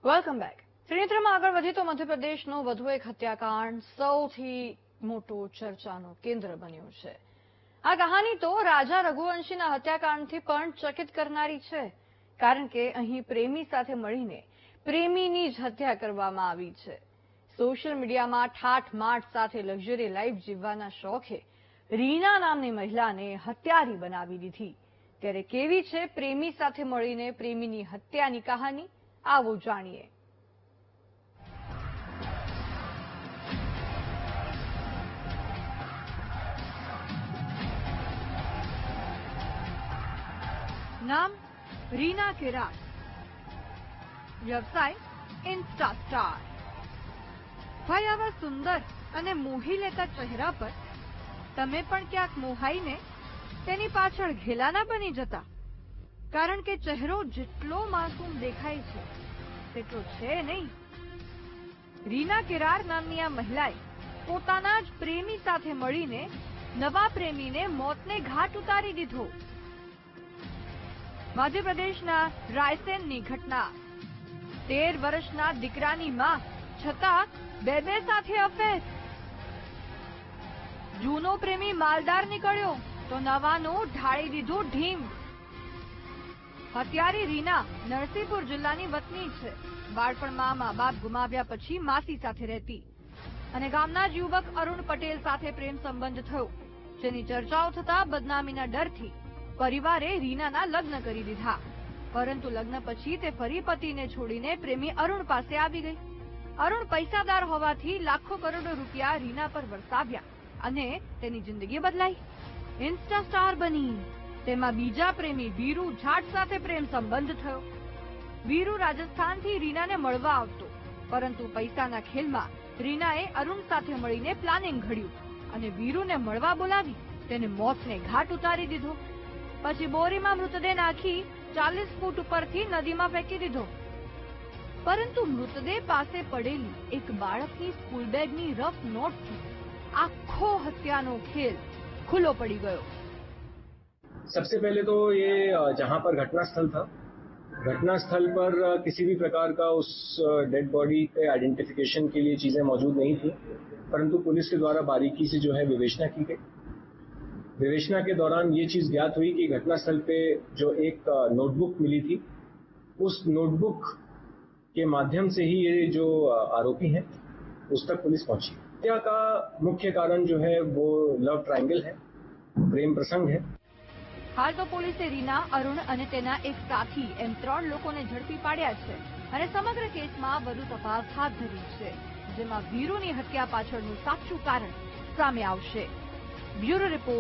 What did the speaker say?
Welcome back. ત્રિનેત્રમાં આગળ વધીએ તો મધ્યપ્રદેશનો વધુ એક હત્યાકાંડ સૌથી મોટો ચર્ચાનું કેન્દ્ર બન્યું છે. આ કહાની તો રાજા રઘુવંશીના હત્યાકાંડથી પણ ચકિત કરનારી છે, કારણ કે અહીં પ્રેમી સાથે મળીને પ્રેમીની જ હત્યા કરવામાં આવી છે. સોશિયલ મીડિયામાં ઠાઠમાઠ સાથે લક્ઝરી લાઈફ જીવવાના શોખે રીના નામની મહિલાને હત્યારી બનાવી દીધી. ત્યારે કેવી છે પ્રેમી સાથે મળીને પ્રેમીની હત્યાની કહાની? આવો જાણીએ. નામ રીના કેરાર, વ્યવસાય ઇન્સ્ટા સ્ટાર. ભાઈ, આવા સુંદર અને મોહી લેતા ચહેરા પર તમે પણ ક્યાંક મોહાઈને તેની પાછળ ઘેલાના બની જતા, કારણ કે ચહેરો જેટલો માસૂમ દેખાય છે તેટલો છે નહીં. રીના કેરાર નામની આ મહિલાએ પોતાના જ પ્રેમી સાથે મળીને નવા પ્રેમીને મોતને ઘાટ ઉતારી દીધો. મધ્યપ્રદેશના રાયસેનની ઘટના. 13 વર્ષના દીકરાની માં, છતાં બે સાથે અફેર. જૂનો પ્રેમી માલદાર નીકળ્યો તો નવાનો ઢાળી દીધો ઢીમ. હત્યારી રીના નરસિંહપુર જિલ્લાની વતની છે. બાળપણમાં મા બાપ ગુમાવ્યા પછી માસી સાથે રહેતી અને ગામના જ યુવક અરુણ પટેલ સાથે પ્રેમ સંબંધ થયો, જેની ચર્ચાઓ થતા બદનામીના ડરથી પરિવારે રીનાના લગ્ન કરી દીધા. પરંતુ લગ્ન પછી તે ફરી પતિને છોડીને પ્રેમી અરુણ પાસે આવી ગઈ. અરુણ પૈસાદાર હોવાથી લાખો કરોડો રૂપિયા રીના પર વરસાવ્યા અને તેની જિંદગી બદલાઈ. ઇન્સ્ટા સ્ટાર બની. તેમાં બીજા પ્રેમી વીરુ જાટ સાથે પ્રેમ સંબંધ થયો. વીરુ રાજસ્થાનથી રીનાને મળવા આવતો, પરંતુ પૈસાના ખેલમાં રીનાએ અરુણ સાથે મળીને પ્લાનિંગ ઘડ્યું અને વીરુને મળવા બોલાવી તેને મોતને ઘાટ ઉતારી દીધો. પછી બોરીમાં મૃતદેહ નાખી 40 ફૂટ ઉપરથી નદીમાં ફેંકી દીધો. પરંતુ મૃતદેહ પાસે પડેલી એક બાળકની સ્કૂલ બેગની રફ નોટથી આખો હત્યાનો ખેલ खुलो पड़ी गयो. सबसे पहले तो ये जहां पर घटना स्थल था, घटना स्थल पर किसी भी प्रकार का उस डेड बॉडी के आइडेंटिफिकेशन के लिए चीजें मौजूद नहीं थी, परंतु पुलिस के द्वारा बारीकी से जो है विवेचना की गई. विवेचना के दौरान ये चीज ज्ञात हुई कि घटना स्थल पे जो एक नोटबुक मिली थी, उस नोटबुक के माध्यम से ही ये जो आरोपी हैं उस तक पुलिस पहुंची. हत्या का मुख्य कारण जो है वो लव ट्रायंगल है, प्रेम प्रसंग है. हाल तो पुलिसे રીના, અરુણ અને તેના એક સાથી એમ 3 લોકોને ઝડપી પાડ્યા છે અને સમગ્ર કેસમાં વધુ તપાસ હાથ ધરી છે, જેમાં વીરુની હત્યા પાછળનું સાચું કારણ સામે આવશે. Bureau report.